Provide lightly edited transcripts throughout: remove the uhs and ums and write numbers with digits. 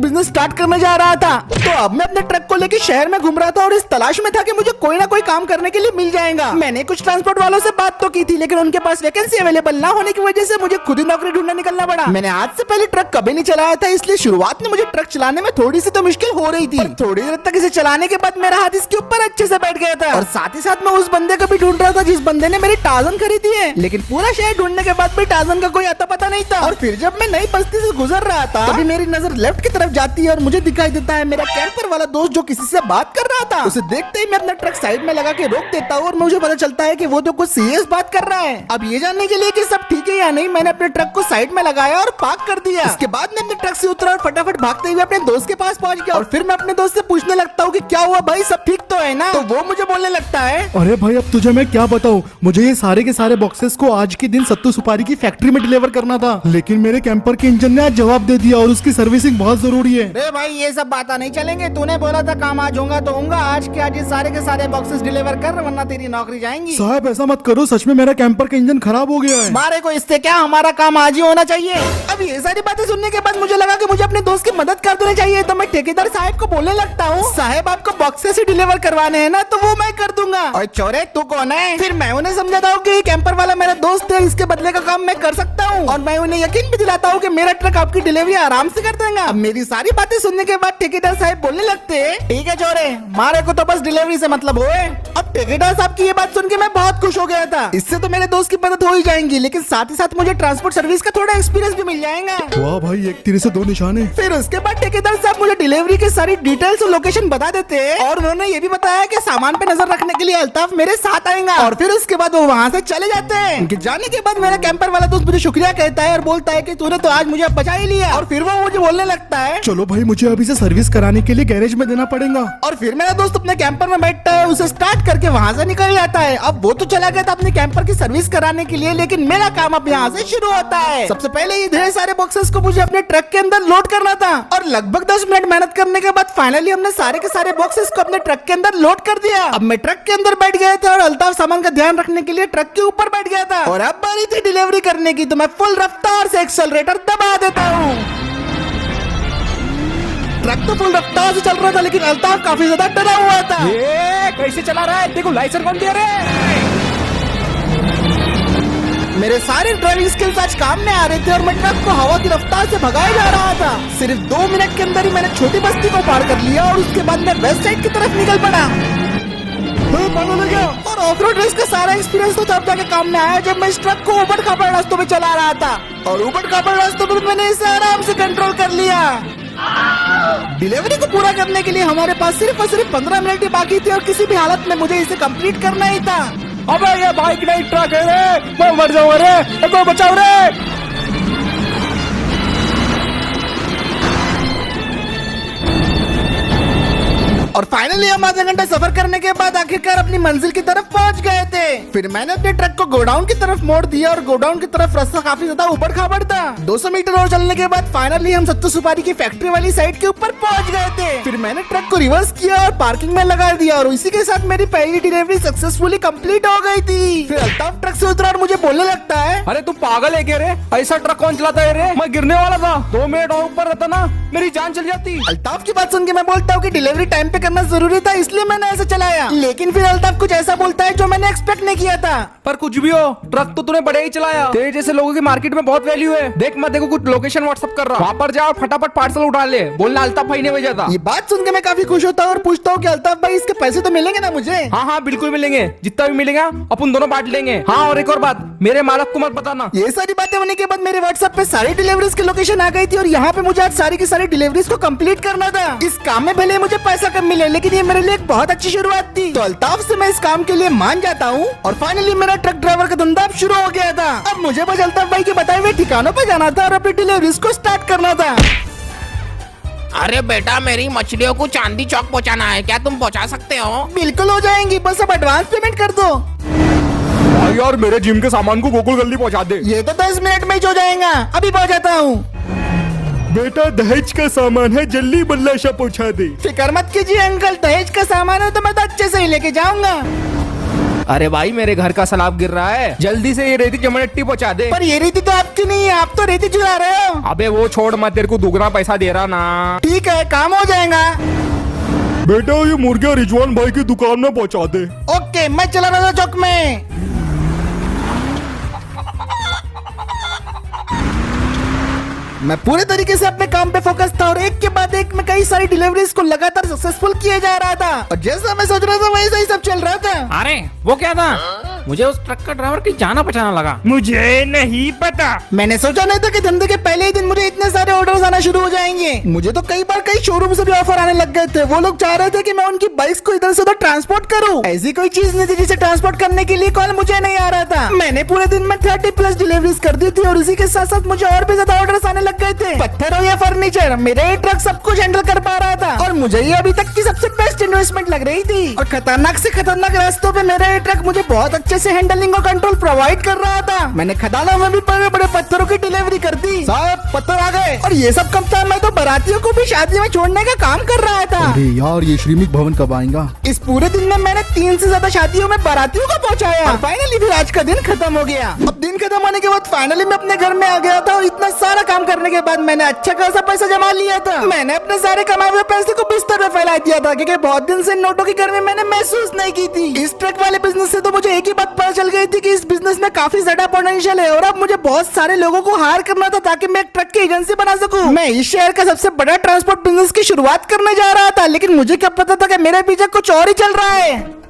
Business start करने जा रहा था। तो अब मैं अपने ट्रक को लेके शहर में घूम रहा था और इस तलाश में था कि मुझे कोई ना कोई काम करने के लिए मिल जाएगा। मैंने कुछ ट्रांसपोर्ट वालों से बात तो की थी, लेकिन उनके पास वैकेंसी अवेलेबल ना होने की वजह से मुझे खुद ही नौकरी ढूंढने निकलना पड़ा। मैंने आज से पहले ट्रक कभी नहीं चलाया था, इसलिए शुरुआत में मुझे ट्रक चलाने में थोड़ी सी तो मुश्किल हो रही थी। थोड़ी देर तक इसे चलाने के बाद मेरा हाथ इसके ऊपर अच्छे से बैठ गया था और साथ ही साथ मैं उस बंदे को भी ढूंढ रहा था जिस बंदे ने मेरी टार्जन खरीदी है। लेकिन पूरा शहर ढूंढने के बाद भी टार्जन का कोई अता पता नहीं था। और फिर जब मैं नई बस्ती से गुजर रहा था तभी मेरी नजर लेफ्ट की तरफ जाती है और मुझे दिखाई देता है मेरा कैंपर वाला दोस्त जो किसी से बात कर रहा था। उसे देखते ही मैं अपना ट्रक साइड में लगा के रोक देता हूँ और मुझे पता चलता है कि वो तो कुछ सीरियस बात कर रहा है। अब ये जानने के लिए कि सब ठीक है या नहीं, मैंने अपने ट्रक को साइड में लगाया और पार्क कर दिया। इसके बाद मैं अपने ट्रक से उतरा और फटाफट भागते हुए अपने दोस्त के पास पहुंच गया और फिर मैं अपने दोस्त से पूछने लगता हूँ कि क्या हुआ भाई, सब ठीक तो है ना? तो वो मुझे बोलने लगता है, अरे भाई अब तुझे मैं क्या बताऊं, मुझे ये सारे के सारे बॉक्सेस को आज के दिन सत्तू सुपारी की फैक्ट्री में डिलीवर करना था, लेकिन मेरे कैंपर के इंजन ने आज जवाब दे दिया और उसकी सर्विसिंग बहुत जरूरी है। अरे भाई ये सब बातें नहीं चलेंगे, तूने बोला था काम आज होगा तो होगा, आज के आज ये सारे के सारे बॉक्सेस डिलीवर कर वरना तेरी नौकरी जाएंगी। साहब ऐसा मत करो, सच में मेरा कैंपर का इंजन खराब हो गया है। मारे को इससे क्या, हमारा काम आज ही होना चाहिए। अब ये सारी बातें सुनने के बाद मुझे लगा कि मुझे अपने दोस्त की मदद कर देनी चाहिए, तो मैं ठेकेदार साहब को बोलने लगता हूँ, साहब आपको बॉक्सेस ही डिलीवर करवाने हैं ना, तो वो मैं कर दूंगा। और चोरे तू कौन है? फिर मैं उन्हें समझाता हूँ कि कैंपर वाला मेरा दोस्त है, इसके बदले का काम मैं कर सकता हूँ और मैं उन्हें यकीन भी दिलाता हूँ कि मेरा ट्रक आपकी डिलीवरी आराम से कर देगा। अब मेरी सारी बातें सुनने के बाद ठेकेदार साहब बोलने लगते हैं, ठीक है चोरे, मारे को तो बस डिलीवरी से मतलब हो। अब ठेकेदार साहब की ये बात सुन के मैं बहुत खुश हो गया था, इससे तो मेरे दोस्त की मदद हो ही जाएंगी, लेकिन साथ ही साथ मुझे ट्रांसपोर्ट सर्विस का थोड़ा एक्सपीरियंस भी मिल जाएगा। वाह भाई, एक तीर से दो निशान है। फिर उसके बाद ठेकेदार साहब मुझे डिलीवरी की सारी डिटेल्स और लोकेशन बता देते हैं और उन्होंने ये भी बताया कि सामान पे नजर रखने के लिए अल्ताफ मेरे साथ आएगा और फिर उसके बाद वो वहाँ से चले जाते हैं। उनके जाने के बाद मेरा कैंपर वाला दोस्त मुझे शुक्रिया कहता है और बोलता है कि तूने तो आज मुझे बचा ही लिया। और फिर वो मुझे बोलने लगता है, चलो भाई मुझे अभी से सर्विस कराने के लिए गैरेज में देना पड़ेगा। और फिर मेरा दोस्त अपने कैंपर में बैठता है, उसे स्टार्ट करके वहाँ से निकल जाता है। अब वो तो चला गया था अपने कैंपर की सर्विस कराने के लिए, लेकिन मेरा काम अब यहाँ से शुरू होता है। सबसे पहले ये ढेर सारे बॉक्सेस को मुझे अपने ट्रक के अंदर लोड करना था और लगभग 10 मिनट मेहनत करने के बाद फाइनली हमने सारे के सारे बॉक्सेस को अपने ट्रक के अंदर लोड कर दिया। अब मैं ट्रक के अंदर बैठ गया था और अल्ताफ सामान का ध्यान रखने के लिए ट्रक के ऊपर बैठ गया था और अब बारी थी डिलीवरी करने की, तो मैं फुल रफ्तार से एक्सेलरेटर दबा देता हूँ। ट्रक तो फुल रफ्तार से चल रहा था, लेकिन अल्ताफ काफी ज्यादा डरा हुआ था। ये कैसे चला रहा है, देखो लाइसेंस कौन दे रहे हैं? मेरे सारे ड्राइविंग स्किल्स आज काम में आ रहे थे और मैं ट्रक को हवा की रफ्तार से भगाया जा रहा था। सिर्फ 2 मिनट के अंदर ही मैंने छोटी बस्ती को पार कर लिया और उसके बाद मैं वेस्ट साइड की तरफ निकल पड़ा। और ऑफ रोड रेस का सारा एक्सपीरियंस तो तब जाके काम में आया जब मैं इस ट्रक को ऊबड़ खाबड़ रास्तों में चला रहा था और ऊबड़ खाबड़ रास्तों पर मैंने इसे आराम से कंट्रोल कर लिया। डिलीवरी को पूरा करने के लिए हमारे पास सिर्फ और सिर्फ 15 मिनट ही बाकी थे और किसी भी हालत में मुझे इसे कंप्लीट करना ही था। अबे ये बाइक नहीं ट्रक है रे, मैं मर जाऊँ रे, तो बचाओ रे। और फाइनली हम आधा घंटा सफर करने के बाद आखिरकार अपनी मंजिल की तरफ पहुंच गए थे। फिर मैंने अपने ट्रक को गोडाउन की तरफ मोड़ दिया और गोडाउन की तरफ रास्ता काफी ज्यादा ऊबड़ खाबड़ था। 200 मीटर और चलने के बाद फाइनली हम सत्तू सुपारी की फैक्ट्री वाली साइड के ऊपर पहुंच गए थे। फिर मैंने ट्रक को रिवर्स किया और पार्किंग में लगा दिया और इसी के साथ मेरी पहली डिलीवरी सक्सेसफुली कंप्लीट हो गई थी। फिर अल्ताफ ट्रक से उतरा और मुझे बोलने लगता है, अरे तू पागल है क्या रे, ऐसा ट्रक कौन चलाता है रे? मैं गिरने वाला था, 2 मिनट और ऊपर रहता ना मेरी जान चल जाती। अल्ताफ की बात सुन के मैं बोलता हूँ कि डिलीवरी टाइम पे करना जरूरी था, इसलिए मैंने ऐसे चलाया। लेकिन फिर अल्ताफ कुछ ऐसा बोलता है जो मैंने एक्सपेक्ट नहीं किया था। पर कुछ भी हो, ट्रक तो तूने बढ़िया ही चलाया। तेरे जैसे लोगों की मार्केट में बहुत वैल्यू है। देख मैं देखो कुछ लोकेशन व्हाट्सएप कर रहा, वहाँ पर जाओ फटाफट पार्सल उठा ले, बोलना अल्ताफ भाई ने भेजा था। ये बात सुन के मैं काफी खुश होता हूँ और पूछता हूँ कि अल्ताफ भाई इसके पैसे तो मिलेंगे ना मुझे? हाँ हाँ बिल्कुल मिलेंगे, जितना भी मिलेगा अपन दोनों बांट लेंगे। हाँ और एक और बात, मेरे मालक को मत बताना। ये सारी बातें होने के बाद मेरे व्हाट्सएप पे सारी डिलीवरीज की लोकेशन आ गई थी और यहाँ पे मुझे आज सारी की सारी डिलीवरीज को कंप्लीट करना था। इस काम में भले मुझे पैसा कम मिले, लेकिन ये मेरे लिए एक बहुत अच्छी शुरुआत थी। तो अल्ताफ से मैं इस काम के लिए मान जाता हूँ और फाइनली मेरा ट्रक ड्राइवर का धंधा शुरू हो गया था। अब मुझे बस अल्ताफ भाई के बताए हुए ठिकानों पे जाना था और अपनी डिलीवरीज को स्टार्ट करना था। अरे बेटा, मेरी मछलियों को चांदी चौक पहुंचाना है, क्या तुम पहुंचा सकते हो? बिल्कुल हो जाएंगी, बस अब एडवांस पेमेंट कर दो। यार मेरे जिम के सामान को गोकुल गली पहुंचा दे। ये तो 10 मिनट में ही हो जाएगा, अभी पहुंचाता हूँ। बेटा दहेज का सामान है, जल्दी बल्लाशा पहुंचा दे। फिक्र मत कीजिए अंकल, दहेज का सामान है तो मैं तो अच्छे से ही लेके जाऊंगा। अरे भाई मेरे घर का सलाब गिर रहा है, जल्दी से ये रेती चमड़टी पहुंचा दे। पर ये रेती तो आपकी नहीं है, आप तो रेती चुरा रहे हो। अबे वो छोड़ मत, तेरे को दुगना पैसा दे रहा ना। ठीक है, काम हो जाएगा। बेटा ये मुर्गिया रिजवान भाई की दुकान में पहुंचा दे। ओके, मैं चला रहा था चौक में। मैं पूरे तरीके से अपने काम पे फोकस था और एक के बाद एक में कई सारी डिलीवरीज को लगातार सक्सेसफुल किया जा रहा था और जैसा मैं सोच रहा था वैसा ही सब चल रहा था। अरे वो क्या था? मुझे उस ट्रक का ड्राइवर की जाना पहचाना लगा। मुझे नहीं पता। मैंने सोचा नहीं था कि धंधे के पहले ही दिन मुझे इतने सारे ऑर्डर्स आना शुरू हो जाएंगे। मुझे तो कई बार कई शोरूम से भी ऑफर आने लग गए थे। वो लोग चाह रहे थे कि मैं उनकी बाइक्स को इधर से उधर ट्रांसपोर्ट करूं। ऐसी कोई चीज नहीं थी जिसे ट्रांसपोर्ट करने के लिए कॉल मुझे नहीं आ रहा था। मैंने पूरे दिन में 30+ डिलीवरीज कर दी थी और उसी के साथ साथ मुझे और भी ज्यादा ऑर्डर्स आने लग गए थे। पत्थर हो या फर्नीचर, मेरा ये ट्रक सब कुछ हैंडल कर पा रहा था और मुझे ये अभी तक की सबसे बेस्ट इन्वेस्टमेंट लग रही थी। और खतरनाक से खतरनाक रास्तों पे मेरा ये ट्रक मुझे बहुत अच्छे से हैंडलिंग और कंट्रोल प्रोवाइड कर रहा था। मैंने खदानों में भी बड़े बड़े पत्थरों की डिलीवरी कर दी। साहब पत्थर आ गए। और ये सब कब था? मैं तो बारातियों को भी शादी में छोड़ने का काम कर रहा था। अरे यार ये श्रीमिक भवन कब आएगा? इस पूरे दिन में मैंने 3 से ज्यादा शादियों में बारातियों को पहुंचाया और फाइनली फिर आज का दिन खत्म हो गया। अब दिन खत्म होने के बाद फाइनली मैं अपने घर में आ गया था और इतना सारा काम करने के बाद मैंने अच्छा खासा पैसा जमा लिया था। मैंने अपने सारे कमाए हुए पैसे को बिस्तर पे फैला दिया था क्योंकि बहुत दिन से नोटों की गर्मी मैंने महसूस नहीं की थी। इस ट्रक वाले बिजनेस से तो मुझे एक ही बात पता चल गई थी कि इस बिजनेस में काफी ज्यादा पोटेंशियल है और अब मुझे बहुत सारे लोगों को हायर करना था ताकि मैं एक ट्रक की एजेंसी बना सकूं। मैं इस शहर का सबसे बड़ा ट्रांसपोर्ट बिजनेस की शुरुआत करने जा रहा था, लेकिन मुझे क्या पता था कि मेरे पीछे कुछ और ही चल रहा है।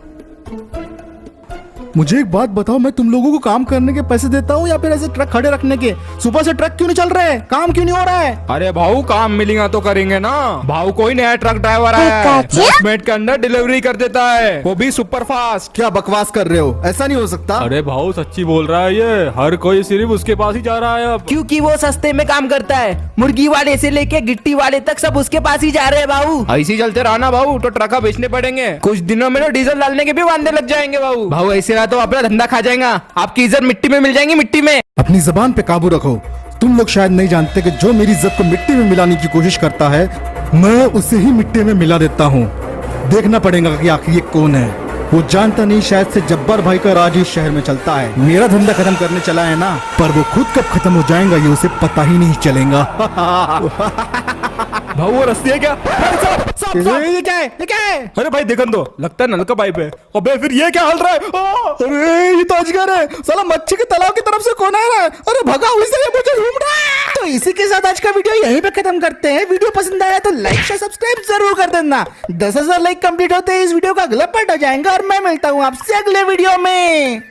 मुझे एक बात बताओ, मैं तुम लोगों को काम करने के पैसे देता हूँ या फिर ऐसे ट्रक खड़े रखने के? सुबह से ट्रक क्यों नहीं चल रहे? काम क्यों नहीं हो रहा है? अरे भाऊ काम मिलेगा तो करेंगे ना। भाऊ कोई नया ट्रक ड्राइवर आया है, 10 मिनट के अंदर डिलीवरी कर देता है, वो भी सुपर फास्ट। क्या बकवास कर रहे हो? ऐसा नहीं हो सकता। अरे भाऊ सच्ची बोल रहा है ये, हर कोई सिर्फ उसके पास ही जा रहा है अब। क्योंकि वो सस्ते में काम करता है। मुर्गी वाले से लेके गिट्टी वाले तक सब उसके पास ही जा रहे हैं भाऊ। ऐसे ही चलते रहा ना भाऊ तो ट्रक बेचने पड़ेंगे। कुछ दिनों में तो डीजल डालने के भी वांदे लग जाएंगे भाऊ। भाऊ ऐसे रहा तो अपना धंधा खा जाएगा, आपकी इज्जत मिट्टी में मिल जाएंगी, मिट्टी में। अपनी जबान पे काबू रखो। तुम लोग शायद नहीं जानते कि जो मेरी इज्जत को मिट्टी में मिलाने की कोशिश करता है मैं उसे ही मिट्टी में मिला देता हूँ। देखना पड़ेगा कि आखिर ये कौन है। वो जानता नहीं शायद से जब्बार भाई का राज इस शहर में चलता है। मेरा धंधा खत्म करने चला है ना, पर वो खुद कब खत्म हो जाएगा ये उसे पता ही नहीं चलेगा। भाऊ वो रस्सी है क्या? ये क्या है? ये क्या है? अरे भाई देखन दो, लगता है नल का पाइप है। अबे फिर ये क्या हल रहा है? अरे ये तो अजगर है, साला मच्छी के तालाब की तरफ से कौन आ रहा है? अरे भगा, उसे ये मुझे घूम रहा है। तो इसी के साथ आज का वीडियो यहीं पे खत्म करते हैं। वीडियो पसंद आया तो लाइक शेयर सब्सक्राइब जरूर कर देना। 10,000 लाइक कंप्लीट होते हैं इस वीडियो का अगला पार्ट हो जाएगा और मैं मिलता हूँ आपसे अगले वीडियो में।